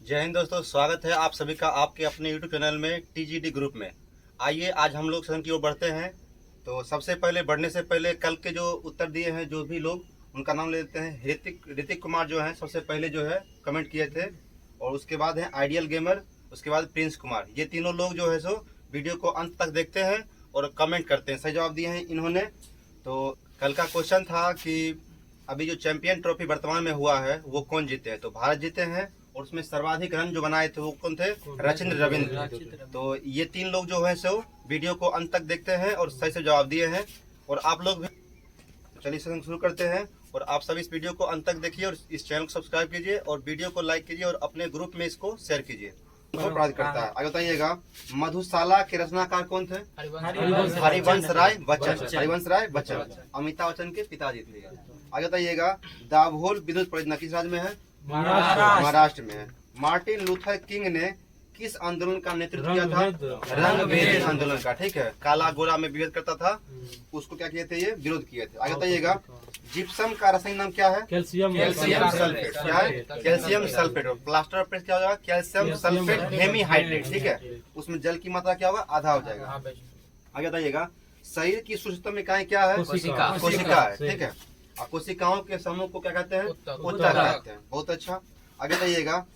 जय हिंद दोस्तों, स्वागत है आप सभी का आपके अपने YouTube चैनल में TGD ग्रुप में। आइए आज हम लोग सदन की ओर बढ़ते हैं। तो सबसे पहले बढ़ने से पहले कल के जो उत्तर दिए हैं जो भी लोग, उनका नाम ले लेते हैं। ऋतिक कुमार जो हैं सबसे पहले जो है कमेंट किए थे, और उसके बाद है आइडियल गेमर, उसके बाद प्रिंस कुमार। ये तीनों लोग जो है सो वीडियो को अंत तक देखते हैं और कमेंट करते हैं। सही जवाब दिए हैं इन्होंने। तो कल का क्वेश्चन था कि अभी जो चैंपियन ट्रॉफी वर्तमान में हुआ है वो कौन जीते हैं। तो भारत जीते हैं, और उसमें सर्वाधिक रन जो बनाए थे वो कौन थे? रचिंद्र रविंद्र। तो ये तीन लोग जो है सो वीडियो को अंत तक देखते हैं और सही से जवाब दिए हैं। और आप लोग भी चलिए सेशन शुरू करते हैं। और आप सभी इस वीडियो को अंत तक देखिए और इस चैनल को सब्सक्राइब कीजिए और वीडियो को लाइक कीजिए और अपने ग्रुप में इसको शेयर कीजिए। अपराध करता है। आगे बताइएगा, मधुशाला के रचनाकार कौन थे? हरिवंश राय बच्चन। हरिवंश राय बच्चन अमिताभ बच्चन के पिताजी थे। आगे बताइएगा, दाभोल विद्युत परियोजना किस राज्य में है? महाराष्ट्र में है। मार्टिन लूथर किंग ने किस आंदोलन का नेतृत्व किया था? रंगभेदी आंदोलन का। ठीक है, काला गोरा में विरोध करता था, उसको क्या किए थे? ये विरोध किए थे। आगे बताइएगा, जिप्सम का रासायनिक नाम क्या है? Calcium sulphate. क्या है? Calcium sulphate. और प्लास्टर ऑफ पेरिस क्या हो जाएगा? Calcium sulphate hemihydrate. ठीक है, उसमें जल की मात्रा क्या होगा? आधा हो जाएगा। आगे बताइएगा, शरीर की सूक्ष्मतम इकाई क्या है? कोशिका है। ठीक है, कोशिकाओं के समूह को क्या कहते हैं? उत्तक कहते हैं। बहुत अच्छा। आगे बताइएगा,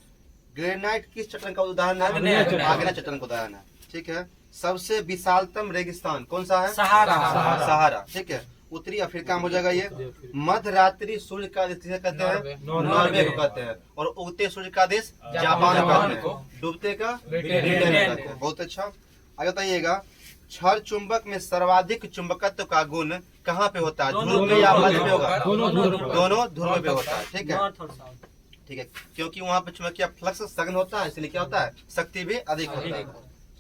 ग्रेनाइट किस चट्टान का उदाहरण है? आग्नेय चट्टान का उदाहरण है। ठीक है, सबसे विशालतम रेगिस्तान कौन सा है? सहारा। ठीक है, उत्तरी अफ्रीका में हो जाएगा ये। मध्य रात्रि सूर्य का देश किसे कहते हैं? नॉर्वे को कहते हैं। और उगते सूर्य का देश जापान को कहते हैं। डूबते का ब्रिटेन कहते हैं। बहुत अच्छा। आगे बताइएगा, क्षार चुंबक में सर्वाधिक चुंबकत्व का गुण कहाँ पे होता है? ध्रुव में या मध्य में होगा? दोनों ध्रुव पे होता है। ठीक है, ठीक है, क्योंकि वहाँ पे चुंबकीय फ्लक्स सघन होता है, इसलिए क्या होता है? शक्ति भी अधिक होता है।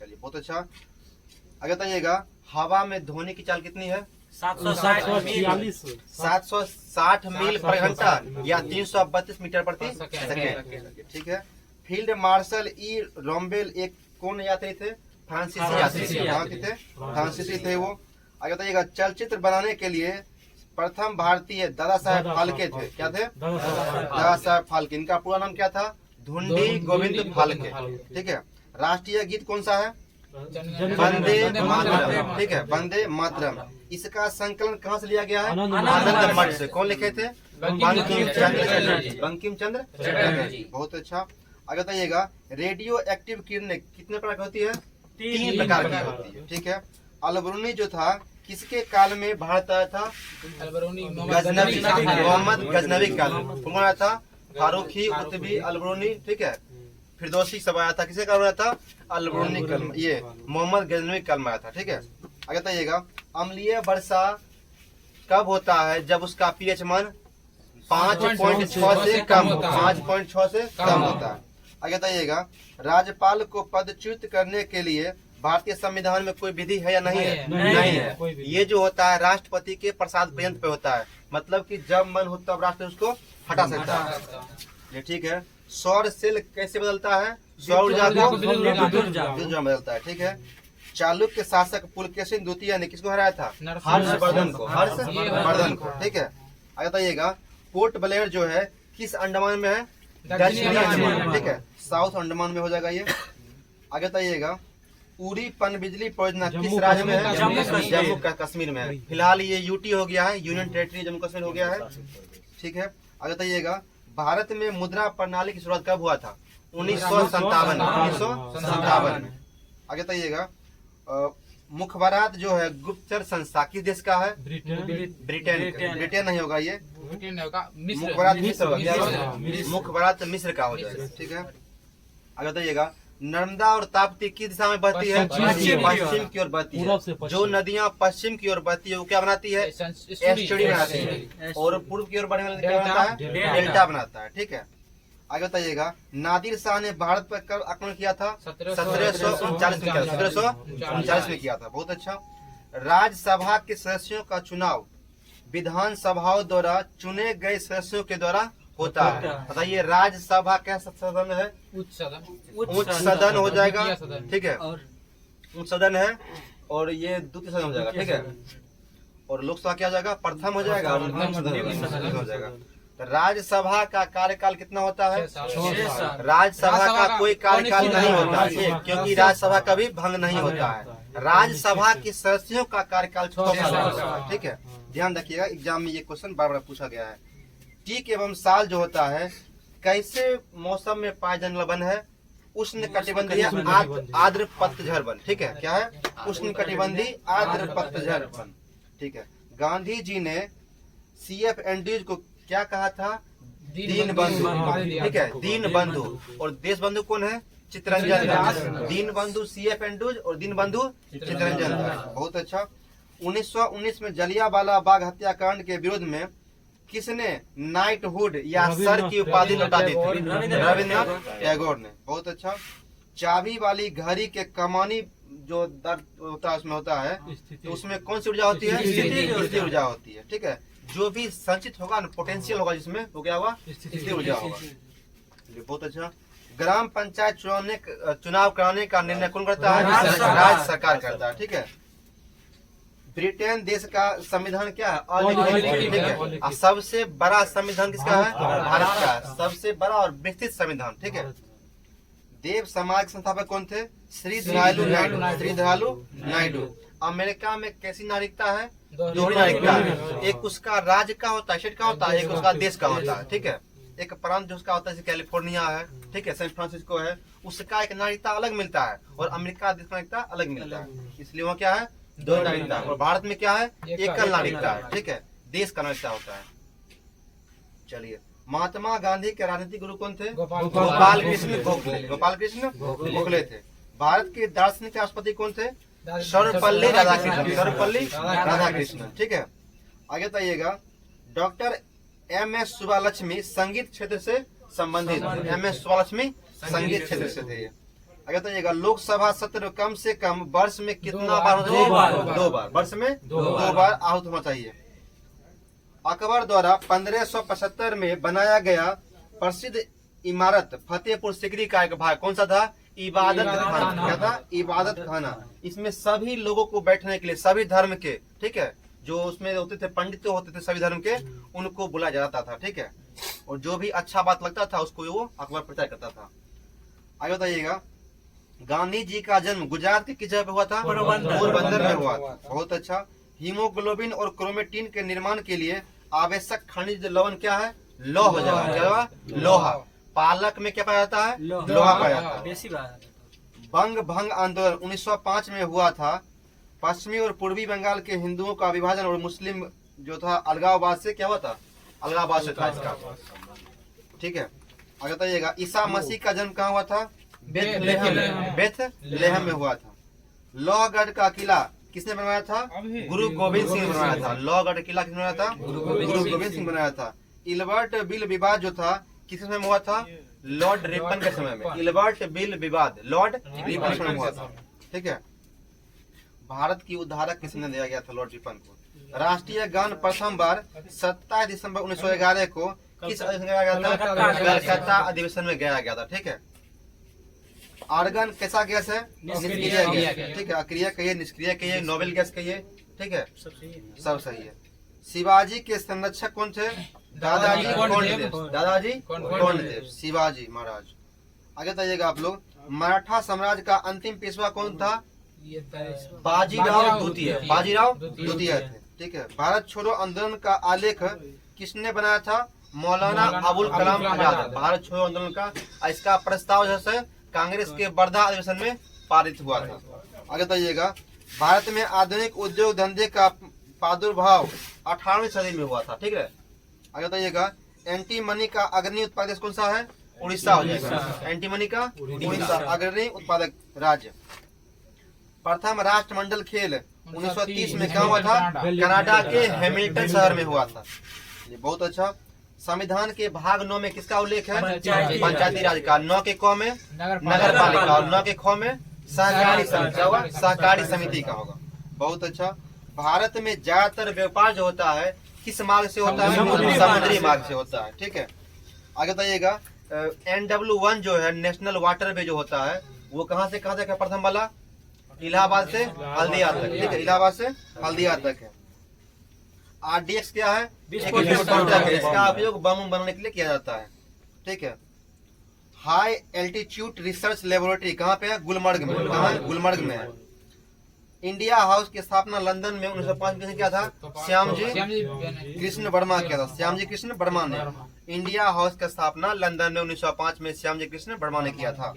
चलिए, बहुत अच्छा। आगे बताइएगा, हवा में ध्वनि की चाल कितनी है? 760 मील प्रति घंटा या 332 मीटर प्रति सेकेंड। ठीक है, फील्ड मार्शल ई रोम्बेल एक कौन यात्री थे? फ्रांसीसी यात्री थे। कहाँ के थे? फ्रांसीसी थे वो। आगे बताइएगा, चलचित्र बनाने के लिए प्रथम भारतीय दादा साहेब फाल्के थे। क्या थे? दादा साहेब फाल्के। इनका पूरा नाम क्या था? धुंडी गोविंद फाल्के। ठीक है, राष्ट्रीय गीत कौन सा है? वंदे मातरम। ठीक है, वंदे मातरम। इसका संकलन कहाँ से लिया गया है? आनंद मठ से। कौन लिखे थे? बंकिम चंद्र चटर्जी। बहुत अच्छा। आगे बताइएगा, रेडियो एक्टिव किरणें कितने प्रकार की होती है? 3 प्रकार की होती है। ठीक है, अलबरूनी जो था किसके काल में भारत आया था? मोहम्मद गजनवी काल में। कौन आया था? फारूकी, उतबी, अलबरूनी। ठीक है, फिरदौसी सब आया था। किसके काल में आया था? अलबरूनी काल में, ये मोहम्मद गजनवी काल में आया था। ठीक है, आगे बताइएगा, अम्लीय वर्षा कब होता है? जब उसका पीएच मान 5.6 से कम, 5.6 से कम होता है। आगे बताइएगा, राज्यपाल को पदच्युत करने के लिए भारतीय संविधान में कोई विधि है या नहीं है? नहीं है। ये जो होता है राष्ट्रपति के प्रसाद पर्यंत पे होता है, मतलब कि जब मन हो तब राष्ट्रपति उसको हटा सकता है। ये ठीक है। सौर सेल कैसे बदलता है? सौर ऊर्जा को विद्युत बदलता है। ठीक है, चालुक्य शासक पुलकेशिन द्वितीय ने किसको हराया था? हर्षवर्धन को। हर्षवर्धन को। ठीक है, आगे बताइएगा, पोर्ट ब्लेयर जो है किस अंडमान में है? दक्षिणी अंडमान। ठीक है, साउथ अंडमान में हो जाएगा ये। आगे बताइएगा, उरी पनबिजली परियोजना किस राज्य में है? जम्मू कश्मीर में है। फिलहाल ये यूटी हो गया है, यूनियन टेरिटरी जम्मू कश्मीर हो गया है। ठीक है, आगे बताइएगा, भारत में मुद्रा प्रणाली की शुरुआत कब हुआ था? 1957 में। आगे बताइएगा, मुखबरात जो है गुप्तचर संस्था किस देश का है? ब्रिटेन नहीं होगा ये, मुखबरात मिस्र होगा। मुखबरात मिस्र का हो जाएगा। ठीक है, आगे बताइएगा, नर्मदा और ताप्ती किस दिशा में बहती है? पश्चिम की ओर बहती है। जो नदियां पश्चिम की ओर बहती है वो क्या बनाती है? एस्चुरी बनाती है। और पूर्व की ओर बढ़ने वाली क्या बनाता है? डेल्टा बनाता है। ठीक है, आगे बताइएगा, नादिर शाह ने भारत पर कब आक्रमण किया था? 1739 में किया था। बहुत अच्छा। राज्यसभा के सदस्यों का चुनाव विधानसभाओं द्वारा चुने गए सदस्यों के द्वारा होता है। बताइए, राज्यसभा कैसा सदन है? उच्च सदन हो जाएगा। ठीक है, उच्च सदन है, और ये द्वितीय सदन हो जाएगा। ठीक है, और लोकसभा क्या हो जाएगा? प्रथम हो जाएगा और निम्न सदन हो जाएगा। राज्यसभा का कार्यकाल कितना होता है? 6 साल। राज्यसभा का कोई कार्यकाल नहीं होता है, क्योंकि राज्यसभा कभी भंग नहीं होता है। राज्यसभा के सदस्यों का कार्यकाल 6 साल होता है। ठीक है, ध्यान रखिएगा, एग्जाम में ये क्वेश्चन बार बार पूछा गया है। टीक एवं साल जो होता है कैसे मौसम में पाए जाने वाला वन है? उष्ण कटिबंधीय आर्द्र पतझड़ वन। ठीक है, क्या है? उष्ण कटिबंधीय आर्द्र पतझड़ वन। ठीक है, गांधी जी ने CF एंड्रयूज को क्या कहा था? दीन बंधु। ठीक है, दीन बंधु। और देश बंधु कौन है? चित्तरंजन दास। दीन बंधु CF एंड्रयूज और दीन बंधु चित्तरंजन दास। बहुत अच्छा। 1919 में जलियांवाला बाग हत्याकांड के विरोध में किसने नाइटहुड या सर की उपाधि लौटा दी थी? रविन्द्रनाथ टैगोर ने। बहुत अच्छा। चाबी वाली घड़ी के कमानी जो दर्द होता है उसमें होता है, तो उसमें कौन सी ऊर्जा होती है? स्थिति ऊर्जा होती है। ठीक है, जो भी संचित होगा ना, पोटेंशियल होगा जिसमें, वो क्या होगा? स्थिति ऊर्जा होगा। बहुत अच्छा। ग्राम पंचायत चुनाव कराने का निर्णय कौन करता है? राज्य सरकार करता है। ठीक है, ब्रिटेन देश का संविधान क्या है? अलिखित। ठीक है, और सबसे बड़ा संविधान किसका है? भारत का है, सबसे बड़ा और विस्तृत संविधान। ठीक है, देव समाज के संस्थापक कौन थे? श्री धरालू नायडू। श्री धरालू नायडू। अमेरिका में कैसी नागरिकता है? दोहरी नागरिकता है। एक उसका राज्य का होता है, स्टेट का होता है, एक उसका देश का होता है। ठीक है, एक प्रांत जो उसका होता है, जैसे कैलिफोर्निया है, ठीक है, सैन फ्रांसिस्को है, उसका एक नागरिकता अलग मिलता है, और अमेरिका देश का नागरिकता अलग मिलता है। इसलिए वो क्या है? दो नागरिकता। और भारत में क्या है? एकल नागरिकता है। ठीक है, देश का नागरिकता होता है। चलिए, महात्मा गांधी के राजनीतिक गुरु कौन थे? गोपाल कृष्ण गोखले। गोपाल कृष्ण गोखले थे। भारत के दार्शनिक राष्ट्रपति कौन थे? सर्वपल्ली राधाकृष्णन। सर्वपल्ली राधाकृष्णन। ठीक है, आगे बताइएगा। डॉक्टर MS सुब्बालक्ष्मी संगीत क्षेत्र से संबंधित। MS सुब्बालक्ष्मी संगीत क्षेत्र से थे। आगे बताइएगा। लोकसभा सत्र कम से कम वर्ष में कितना बार होता है? 2 बार। वर्ष में 2 बार आहूत होना चाहिए। अकबर द्वारा 1575 में बनाया गया प्रसिद्ध इमारत फतेहपुर सिकरी का एक भाग कौन सा था? इबादत खाना। क्या था? इबादत खाना। इसमें सभी लोगों को बैठने के लिए, सभी धर्म के, ठीक है, जो उसमें होते थे, पंडित होते थे सभी धर्म के, उनको बुलाया जाता था। ठीक है, और जो भी अच्छा बात लगता था उसको वो अकबर प्रचार करता था। आगे बताइएगा। गांधी जी का जन्म गुजरात के किस जगह पे हुआ था? पोरबंदर में हुआ था। बहुत अच्छा। हीमोग्लोबिन और क्रोमेटिन के निर्माण के लिए आवश्यक खनिज लवण क्या है? लौह। क्या? लोहा। पालक में क्या पाया जाता है? लोहा पाया जाता है। बंग भंग आंदोलन 1905 में हुआ था। पश्चिमी और पूर्वी बंगाल के हिंदुओं का विभाजन और मुस्लिम जो था अलगाववाद से क्या हुआ था? अलगाववाद से था इसका। ठीक है, आगे बताइएगा। ईसा मसीह का जन्म कहाँ हुआ था? बेथलेहम में हुआ था। लोहगढ़ का किला किसने बनवाया था? गुरु गोविंद सिंह ने बनवाया था। लोहगढ़ किला किसने बनाया था? गुरु गोविंद सिंह बनाया था। इल्बर्ट बिल विवाद जो था किस समय में हुआ था? लॉर्ड रिपन के समय में। इल्बर्ट बिल विवाद लॉर्ड रिपन के समय में हुआ था। ठीक है, भारत की उद्धारक किसने दिया गया था? लॉर्ड रिपन को। राष्ट्रीय गान प्रथम बार 27 दिसंबर 1911 को किस अधिवेशन में गाया गया था? कलकत्ता अधिवेशन में गाया गया था। ठीक है, आर्गन कैसा गैस है? निष्क्रिय गैस। ठीक है, अक्रिय कहिए, निष्क्रिय कहिए, नोबेल गैस कहिए। ठीक है, सब सही है। शिवाजी के संरक्षक कौन थे? दादाजी कोंडदेव। दादाजी कोंडदेव, शिवाजी महाराज। आगे बताइएगा आप लोग। मराठा साम्राज्य का अंतिम पेशवा कौन था? बाजीराव द्वितीय। बाजीराव द्वितीय थे। ठीक है, भारत छोड़ो आंदोलन का आलेख किसने बनाया था? मौलाना अबुल कलाम आजाद। भारत छोड़ो आंदोलन का इसका प्रस्ताव जैसे कांग्रेस के वर्धा अधिवेशन में पारित हुआ था। आगे बताइएगा। भारत में आधुनिक उद्योग धंधे का प्रादुर्भाव 18वीं सदी में हुआ था। ठीक है, आगे बताइएगा। एंटी मनी का अग्रणी उत्पादक देश कौन सा है? उड़ीसा हो जाएगा। एंटी मनी का उड़ीसा अग्रणी उत्पादक राज्य। प्रथम राष्ट्रमंडल खेल 1930 में कहाँ हुआ था? कनाडा के हैमिल्टन शहर में हुआ था। ये बहुत अच्छा। संविधान के भाग 9 में किसका उल्लेख है? पंचायती राज का। 9 के क में नगर पालिका और 9 के ख में सहकारी समिति का होगा। सहकारी समिति का होगा। बहुत अच्छा। भारत में ज्यादातर व्यापार जो होता है किस मार्ग से होता है? समुद्री मार्ग से होता है। ठीक है, आगे बताइएगा। NW1 जो है नेशनल वाटर वे जो होता है वो कहाँ से कहाँ तक है? प्रथम वाला इलाहाबाद से हल्दिया तक। ठीक है, इलाहाबाद से हल्दिया तक है। RDX क्या है? विस्फोटक विस्फोटक है। इसका उपयोग बम बनाने के लिए किया जाता है। ठीक है। हाई एल्टीट्यूड रिसर्च लेबोरेटरी कहाँ पे है? गुलमर्ग में। कहाँ है? गुलमर्ग में है। इंडिया हाउस की स्थापना लंदन में 1905 में किया था? श्यामजी कृष्ण वर्मा किया था। श्यामजी कृष्ण वर्मा ने इंडिया हाउस की स्थापना लंदन में 1905 में श्यामजी कृष्ण वर्मा ने किया था।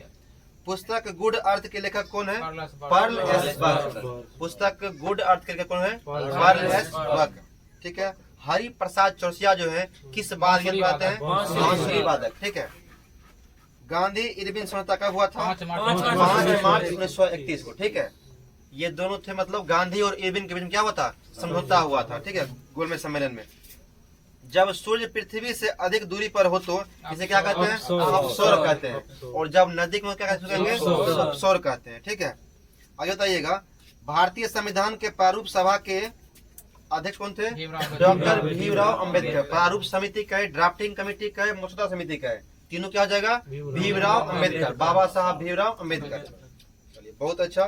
पुस्तक गुड अर्थ के लेखक कौन है? Pearl S Buck. पुस्तक गुड अर्थ के लेखक कौन है? Pearl S Buck. ठीक है। हरि प्रसाद चौरसिया जो है किस वाद्य यंत्र बजाते हैं? बांसुरी वादक। ठीक है। गांधी इरविन समझौता कब हुआ था? 5 मार्च 1931 को। ठीक है। ये दोनों थे, मतलब गांधी और इरविन के बीच में क्या हुआ था? समझौता हुआ था। ठीक है। गोलमेज सम्मेलन में जब सूर्य पृथ्वी से अधिक दूरी पर हो तो इसे क्या कहते हैं? अपसौर कहते हैं। और जब नजदीक में क्या कहेंगे? अपसौर कहते हैं। ठीक है। आगे बताइएगा, भारतीय संविधान के प्रारूप सभा के अध्यक्ष कौन थे? डॉक्टर भीमराव अंबेडकर। प्रारूप समिति का है, ड्राफ्टिंग कमेटी का है, मसौदा समिति का है, तीनों क्या हो जाएगा? भीमराव अंबेडकर, बाबा साहब भीमराव अंबेडकर। चलिए, बहुत अच्छा।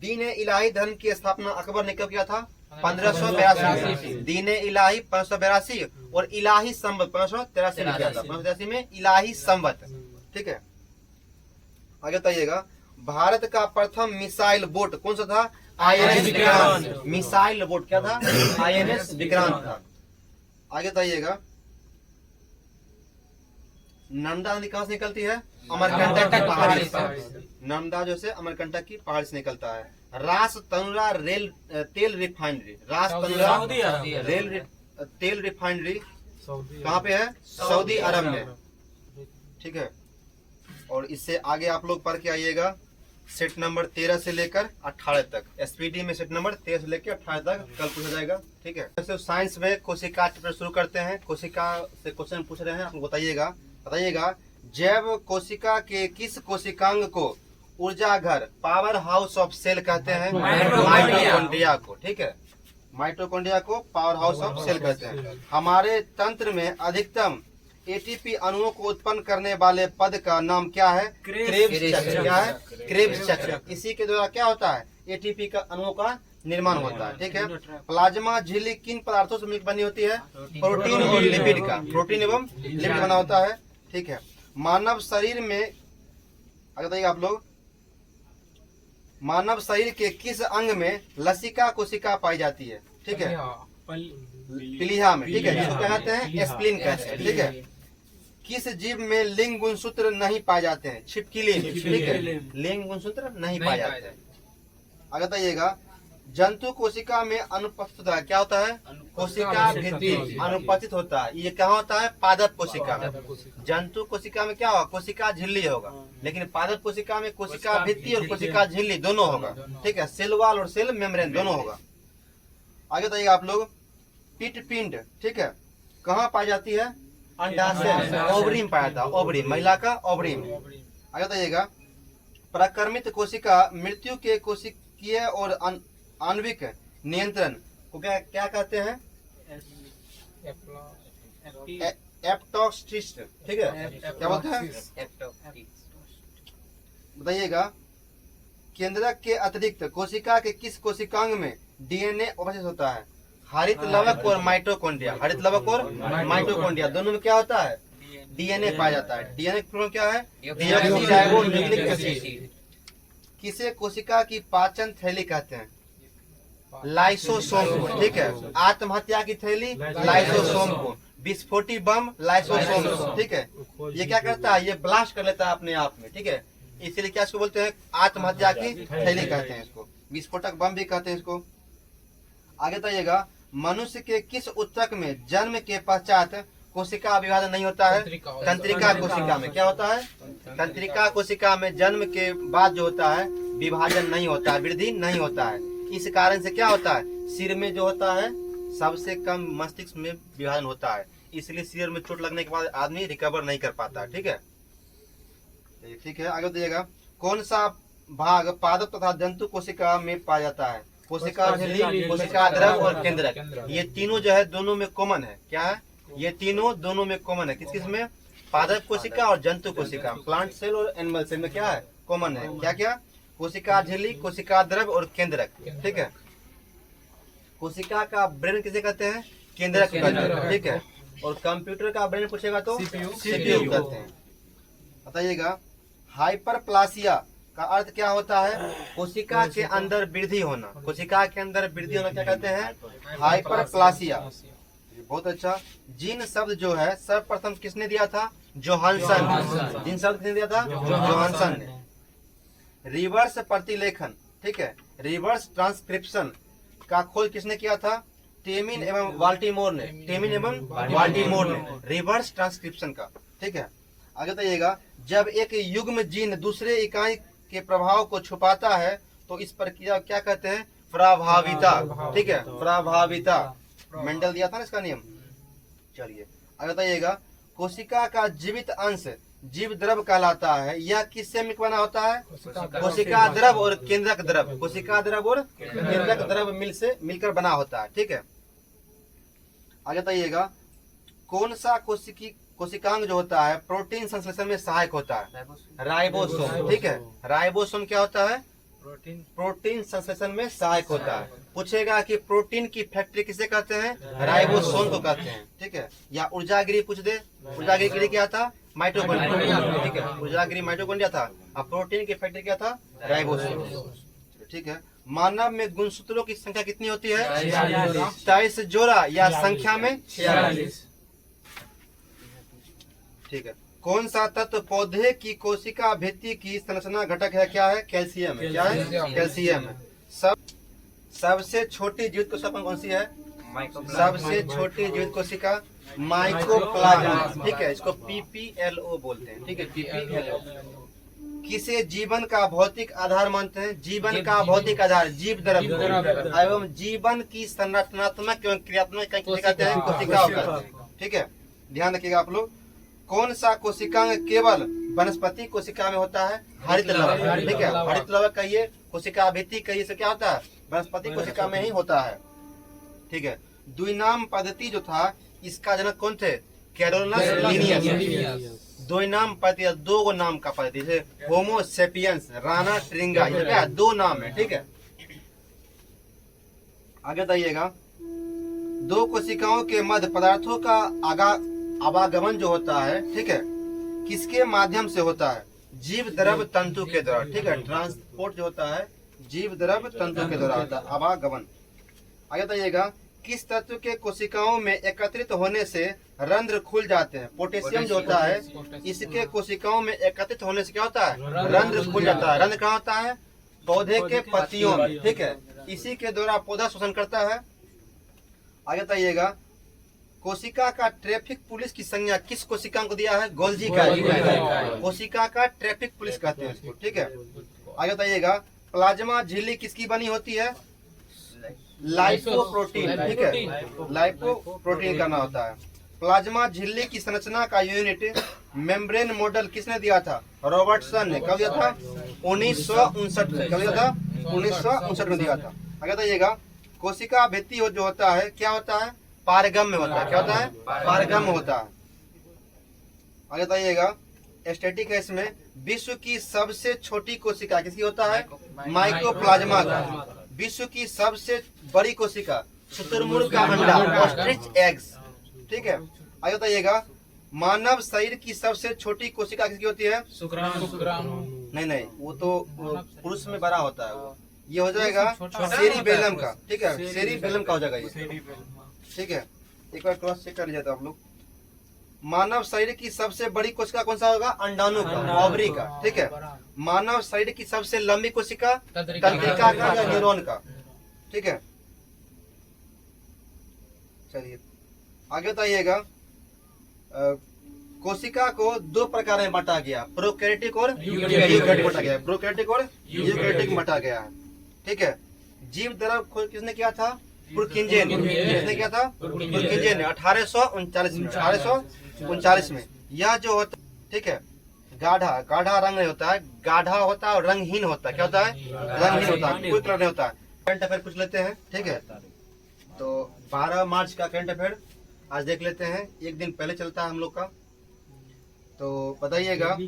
दीन इलाही धर्म की स्थापना अकबर ने कब किया था? 1582। दीन इलाही 1582 और इलाही संवत 1583 में किया था। 1583 में इलाही संवत। ठीक है। आगे बताइएगा, भारत का प्रथम मिसाइल बोट कौन सा था? INS विक्रांत। मिसाइल बोट क्या था? INS विक्रांत था। आगे बताइएगा, नर्मदा नदी कहाँ से निकलती है? अमरकंटक की पहाड़ी से। नर्मदा जो से अमरकंटक की पहाड़ी से निकलता है। रास तनुरा तेल रिफाइनरी, रास तनुरा तेल रिफाइनरी कहाँ पे है? सऊदी अरब में। ठीक है। और इससे आगे आप लोग पढ़ के आइएगा, सेट नंबर 13 से लेकर 18 तक। SPD में सेट नंबर 13 से लेकर 18 तक कल पूछा जाएगा। ठीक है। तो साइंस में कोशिका चैप्टर शुरू करते हैं। कोशिका से क्वेश्चन पूछ रहे हैं, आप लोग बताइएगा, जैव कोशिका के किस कोशिकांग को ऊर्जा घर, पावर हाउस ऑफ सेल कहते हैं? माइटोकॉन्ड्रिया को। ठीक है। माइटोकॉन्ड्रिया को पावर हाउस ऑफ सेल कहते हैं। हमारे तंत्र में अधिकतम ATP अणुओं को उत्पन्न करने वाले पद का नाम क्या है? क्रेब्स चक्र। क्या है? क्रेब्स चक्र। इसी के द्वारा क्या होता है? ATP का अणुओं का निर्माण होता है। ठीक है। प्लाज्मा झिल्ली किन पदार्थों से मिलकर बनी होती है? प्रोटीन और लिपिड का। प्रोटीन एवं लिपिड बना होता है। ठीक है। मानव शरीर में, अगर बताइए आप लोग, मानव शरीर के किस अंग में लसिका कोशिका पाई जाती है? ठीक है। प्लीहा में। ठीक है। जिसको कहते हैं स्प्लीन कहते हैं। ठीक है। किस जीव में लिंग गुणसूत्र नहीं पाए जाते हैं? छिपकली। ठीक है। लिंग गुणसूत्र नहीं पाए जाते हैं। आगे बताइएगा, जंतु कोशिका में अनुपस्थित होता है, क्या होता है? कोशिका भित्ति अनुपस्थित होता है। ये क्या होता है? पादप कोशिका में। जंतु कोशिका में क्या होगा? कोशिका झिल्ली होगा, लेकिन पादप कोशिका में कोशिका भित्ति और कोशिका झिल्ली दोनों होगा। ठीक है। सेल वॉल और सेल मेम्ब्रेन दोनों होगा। आगे बताइएगा आप लोग, पिट पिंड, ठीक है, कहाँ पाई जाती है? अंडाशय, ओवरी में पाया जाता है। ओवरी, महिला का ओवरी में। आगे बताइएगा, प्रकर्मित कोशिका मृत्यु के कोशिकीय और आणविक नियंत्रण को क्या कहते हैं? एप्टोप्सिस। ठीक है। क्या बोलते हैं? बताइएगा, केंद्रक के अतिरिक्त कोशिका के किस कोशिकांग में DNA उपस्थित होता है? हरित लवक और माइटोकॉन्ड्रिया। हरित लवक और माइटोकॉन्ड्रिया दोनों में क्या होता है? DNA पाया जाता है। DNA का क्या है? Deoxyribonucleic acid. किसे कोशिका की पाचन थैली कहते हैं? लाइसोसोम को। ठीक है। आत्महत्या की थैली लाइसोसोम को। विस्फोटी बम लाइसोसोम। ठीक है। ये क्या करता है? ये ब्लास्ट कर लेता है अपने आप में। ठीक है। इसलिए क्या इसको बोलते हैं? आत्महत्या की थैली कहते हैं इसको। विस्फोटक बम भी कहते हैं इसको। आगे बताइएगा, मनुष्य के किस ऊतक में जन्म के पश्चात कोशिका विभाजन नहीं होता है? तंत्रिका कोशिका में। क्या होता है? तंत्रिका कोशिका में जन्म के बाद जो होता है विभाजन नहीं होता है, वृद्धि नहीं होता है। इस कारण से क्या होता है? सिर में जो होता है सबसे कम मस्तिष्क में विभाजन होता है, इसलिए सिर में चोट लगने के बाद आदमी रिकवर नहीं कर पाता है। ठीक है। ठीक है। आगे बताइएगा, कौन सा भाग पादप तथा जंतु कोशिका में पाया जाता है? कोशिका झिल्ली, कोशिका द्रव और केंद्रक। ये तीनों जो है दोनों में कॉमन है। क्या है? ये तीनों दोनों में कॉमन है। किस किस में? पादप कोशिका और जंतु कोशिका। प्लांट सेल और एनिमल सेल में क्या है? कॉमन है। क्या क्या? कोशिका झिल्ली, कोशिका द्रव और केंद्रक। ठीक है। कोशिका का ब्रेन किसे कहते हैं? केंद्रक कहते हैं, ठीक है। और कंप्यूटर का ब्रेन पूछेगा तो सीपीयू कहते हैं। बताइएगा, हाइपरप्लासिया का अर्थ क्या होता है? कोशिका के अंदर वृद्धि होना। कोशिका के अंदर वृद्धि होना क्या कहते हैं? हाइपरप्लासिया। बहुत अच्छा। जीन शब्द जो है सर्वप्रथम किसने दिया था? जोहानसन। जीन शब्द किसने दिया था? जोहानसन ने। रिवर्स प्रतिलेखन, ठीक है, रिवर्स ट्रांसक्रिप्शन का खोज किसने किया था? टेमिन एवं बाल्टीमोर ने। टेमिन एवं बाल्टीमोर ने रिवर्स ट्रांसक्रिप्शन का, ठीक है। आगे बताइएगा, जब एक युग्म जीन दूसरे इकाई के प्रभाव को छुपाता है तो इस प्रक्रिया क्या कहते हैं? प्रभाविता, ठीक है, प्रभाविता। मेंडल दिया था ना इसका नियम। चलिए आगे बताइएगा, कोशिका का जीवित अंश जीव द्रव कहलाता है। यह किससे मिलकर बना होता है? कोशिका द्रव और केंद्रक द्रव। कोशिका द्रव और केंद्रक द्रव मिलकर बना होता है, ठीक है। आगे बताइएगा, कौन सा कोशिकांग जो होता है प्रोटीन संश्लेषण में सहायक होता है? राइबोसोम, ठीक है। राइबोसोम क्या होता है? प्रोटीन संश्लेषण में सहायक होता है। पूछेगा कि प्रोटीन की फैक्ट्री किसे कहते हैं? राइबोसोम को कहते हैं, ठीक है। या ऊर्जागिरी पूछ दे, ऊर्जागिरी क्या था? माइटोकॉन्ड्रिया, ठीक है, ऊर्जागिरी माइटोकॉन्ड्रिया था। अब प्रोटीन की फैक्ट्री क्या था? राइबोसोम, ठीक है। मानव में गुणसूत्रों की संख्या कितनी होती है? 27 जोड़ा या संख्या में 46, ठीक है। कौन सा तत्व पौधे की कोशिका भित्ति की संरचना घटक है? क्या है? कैल्शियम है। क्या है? कैल्शियम है। सबसे छोटी जीवित कोशिका कौन सी है? सबसे छोटी जीवित कोशिका माइकोप्लाज्मा, ठीक है, इसको पीपीएलओ बोलते हैं, ठीक है, पीपीएलओ। किसे जीवन का भौतिक आधार मानते हैं? जीवन का भौतिक आधार जीव द्रव एवं जीवन की संरचनात्मक एवं क्रियात्मक कहते हैं? कोशिका कहते हैं, ठीक है। ध्यान रखिएगा आप लोग। कौन सा कोशिकांग केवल वनस्पति कोशिका में होता है? हरित लवक, ठीक है, हरित लवक कहिए, कोशिका भित्ति कहिए, से क्या होता है? वनस्पति कोशिका में ही होता है, ठीक है। द्विनाम पद्धति जो था इसका जनक कौन थे? Carolus Linnaeus. द्विनाम पद्धति, दो नाम का पद्धति, जैसे होमो सेपियंस, राणा ट्रिंगा, ये क्या है? दो नाम है, ठीक है। आगे बताइएगा, दो कोशिकाओं के मध्य पदार्थों का आवागमन जो होता है, ठीक है, किसके माध्यम से होता है? जीव द्रव तंतु के द्वारा, ठीक है। ट्रांसपोर्ट जो होता है जीव द्रव तंतु के द्वारा होता है, आवागमन। आगे बताइएगा, किस तत्व के कोशिकाओं में एकत्रित होने से रंध्र खुल जाते हैं? पोटेशियम जो होता है इसके कोशिकाओं में एकत्रित होने से क्या होता है? रंध्र खुल जाता है। रंध्र कहाँ होता है? पौधे के पत्तियों में, ठीक है, इसी के द्वारा पौधा शोषण करता है। आगे बताइएगा, कोशिका का ट्रैफिक पुलिस की संज्ञा किस कोशिका को दिया है? गोल्जी का। कोशिका का ट्रैफिक पुलिस कहते हैं इसको, ठीक है। आगे बताइएगा, प्लाज्मा झिल्ली किसकी बनी होती है? लाइपोप्रोटीन, ठीक है, लाइपोप्रोटीन का नाम होता है। प्लाज्मा झिल्ली की संरचना का यूनिट मेम्ब्रेन मॉडल किसने दिया था? रॉबर्टसन ने। कब दिया था? 1959 में। कब दिया था? 1959 में दिया था। आगे बताइएगा, कोशिका भित्ति जो होता है क्या होता है? पारगम्य होता है। क्या होता है? पारगम्य होता है। आगे बताइएगा, स्टैटिक है इसमें, विश्व की सबसे छोटी कोशिका किसकी होता है? माइकोप्लाज्मा का। विश्व की सबसे बड़ी कोशिका शुतुरमुर्ग का अंडा, ऑस्ट्रिच एग्स, ठीक है। आगे बताइएगा, मानव शरीर की सबसे छोटी कोशिका किसकी होती है? शुक्राणु। नहीं, वो तो पुरुष में बड़ा होता है वो। ये हो जाएगा सेरिबेलम का, ठीक है, सेरिबेलम का हो जाएगा ये, ठीक है। एक बार क्रॉस चेक कर लीजिए आप लोग। मानव शरीर की सबसे बड़ी कोशिका कौन सा होगा? अंडाणु का, ओवरी का, ठीक है। मानव शरीर की सबसे लंबी कोशिका तंत्रिका का या न्यूरॉन का, ठीक है। चलिए आगे बताइएगा, कोशिका को दो प्रकार में बांटा गया, प्रोकैरियोटिक और यूकैरियोटिक बांटा गया है। प्रोकैरियोटिक और यूकैरियोटिक बांटा गया है, ठीक है। जीव द्रव खोज किसने किया था? पुरकिंजे ने। किसने किया था? पुरकिंजे ने 1839 में। यह जो होता, ठीक है, गाढ़ा रंग नहीं होता है, गाढ़ा होता है और रंगहीन होता है। क्या होता है? रंगहीन होता है, कोई कलर नहीं होता है। करंट अफेयर पूछ लेते हैं, ठीक है। तो 12 मार्च का करंट अफेयर आज देख लेते हैं, एक दिन पहले चलता है हम लोग का। तो बताइएगा,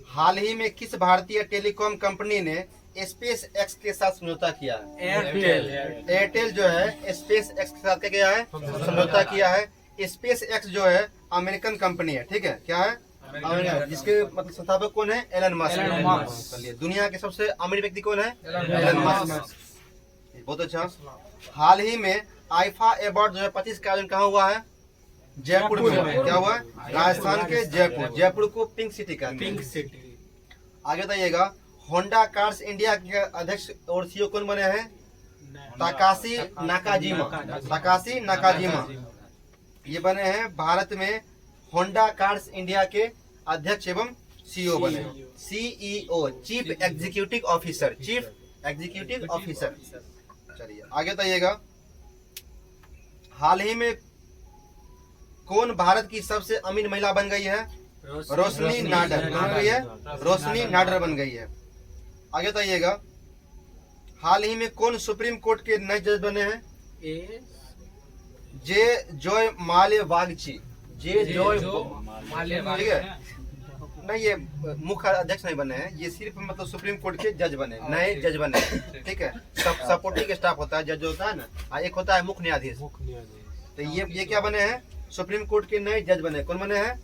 हाल ही में किस भारतीय टेलीकॉम कंपनी ने स्पेस एक्स के साथ समझौता किया है? एयरटेल। एयरटेल जो है स्पेस एक्स के साथ क्या किया है? समझौता किया है। स्पेस एक्स जो है अमेरिकन कंपनी है, ठीक है, क्या है? अमेरिकन, जिसके मतलब संस्थापक कौन है? Elon Musk. चलिए, दुनिया के सबसे अमीर व्यक्ति कौन है? Elon Musk. बहुत अच्छा। हाल ही में आईफा अवार्ड 2025 का आयोजन कहाँ हुआ है? जयपुर में। क्या हुआ है? राजस्थान के जयपुर। जयपुर को पिंक सिटी कहते हैं। Pink city. आगे बताइएगा, होंडा कार्स इंडिया के अध्यक्ष और सीईओ कौन बने हैं? Takashi Nakajima. ताकाशी नाकाजिमा ये बने हैं भारत में होंडा कार्स इंडिया के अध्यक्ष एवं सीईओ बने। CEO, chief executive officer. Chief executive officer. चलिए आगे बताइएगा, हाल ही में कौन भारत की सबसे अमीर महिला बन गई है? रोशनी नाडर बन गई है। रोशनी नाडर बन गई है। आगे बताइएगा, हाल ही में कौन सुप्रीम कोर्ट के नए जज बने हैं? जे जॉय माल्य वागची। जे जॉय, ठीक है, नहीं ये मुख्य अध्यक्ष नहीं बने हैं, ये सिर्फ मतलब सुप्रीम कोर्ट के जज बने, नए जज बने, ठीक है। सपोर्टिंग स्टाफ होता है, जज होता है ना, एक होता है मुख्य न्यायाधीश। तो ये क्या बने हैं? सुप्रीम कोर्ट के नए जज बने। कौन बने हैं?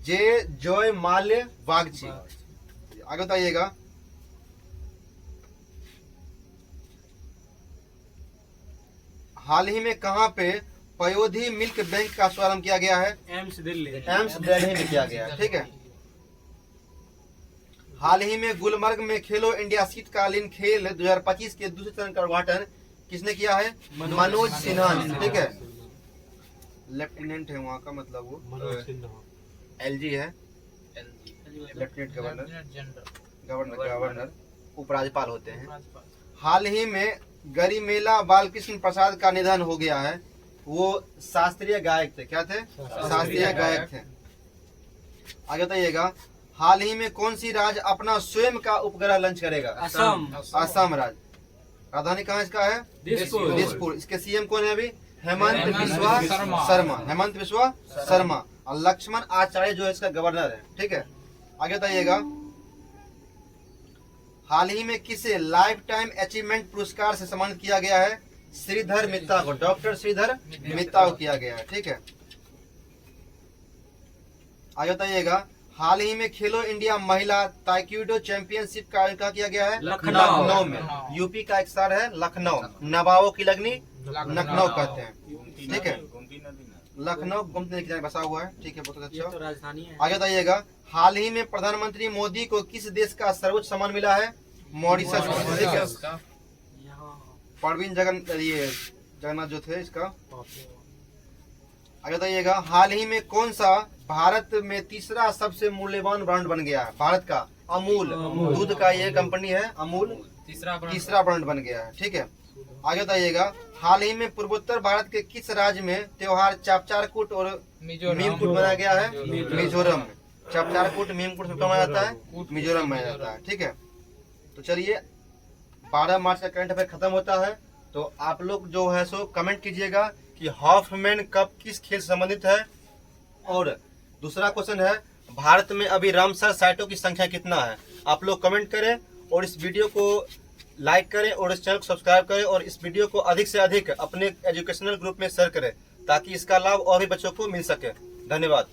जे जॉय माल्य वागची। आगे बताइएगा, हाल ही में कहां पे पयोधी मिल्क बैंक का शुभारंभ किया गया है? एम्स दिल्ली। एम्स दिल्ली में किया गया है, ठीक है। हाल ही में गुलमर्ग में खेलो इंडिया शीतकालीन खेल 2025 के दूसरे चरण का उद्घाटन किसने किया है? मनोज सिन्हा ने, ठीक है। लेफ्टिनेंट है वहाँ का, मतलब वो एलजी है, लेफ्टिनेंट गवर्नर उपराज्यपाल होते हैं। हाल ही में गरिमेला बालकृष्ण प्रसाद का निधन हो गया है। वो शास्त्रीय गायक थे। क्या थे? शास्त्रीय गायक थे। आगे बताइएगा, हाल ही में कौन सी राज्य अपना स्वयं का उपग्रह लॉन्च करेगा? असम। असम राज्य। राजधानी कहाँ इसका है? दिसपुर। इसके सीएम कौन है अभी? हेमंत बिस्वा शर्मा। हेमंत बिस्वा शर्मा। और लक्ष्मण आचार्य जो है इसका गवर्नर है, ठीक है। आगे बताइएगा, हाल ही में किसे लाइफ टाइम अचीवमेंट पुरस्कार से सम्मानित किया गया है? श्रीधर मित्ता को। डॉक्टर श्रीधर मित्ता को किया गया है, ठीक है। आगे बताइएगा, हाल ही में खेलो इंडिया महिला ताइक्वांडो चैंपियनशिप का आयोजन किया गया है? लखनऊ में। यूपी का एक शहर है लखनऊ। नवाबों की लगनी लखनऊ कहते हैं, ठीक है। लखनऊ गोमती नदी किनारे बसा हुआ है, ठीक है, बहुत अच्छा। तो राजधानी है। आगे बताइएगा, हाल ही में प्रधानमंत्री मोदी को किस देश का सर्वोच्च सम्मान मिला है? मॉरिशस। प्रवीण जगन्नाथ जो थे इसका। आगे बताइएगा, हाल ही में कौन सा भारत में तीसरा सबसे मूल्यवान ब्रांड बन गया है? भारत का अमूल दूध का ये कंपनी है, अमूल तीसरा ब्रांड बन गया है, ठीक है। आगे बताइएगा, हाल ही में पूर्वोत्तर भारत के किस राज्य में त्योहार चापचारकूट और मीमकूट मनाया गया है? मिजोरम में। चापचारकूट मीमकूट में मनाया जाता है? मिजोरम में जाता है, ठीक है। तो चलिए, 12 मार्च का करंट अफेयर खत्म होता है। तो आप लोग जो है सो कमेंट कीजिएगा कि हॉफमैन कप किस खेल से संबंधित है। और दूसरा क्वेश्चन है, भारत में अभी रामसर साइटों की संख्या कितना है? आप लोग कमेंट करें और इस वीडियो को लाइक करें और इस चैनल को सब्सक्राइब करें और इस वीडियो को अधिक से अधिक अपने एजुकेशनल ग्रुप में शेयर करें ताकि इसका लाभ और भी बच्चों को मिल सके। धन्यवाद।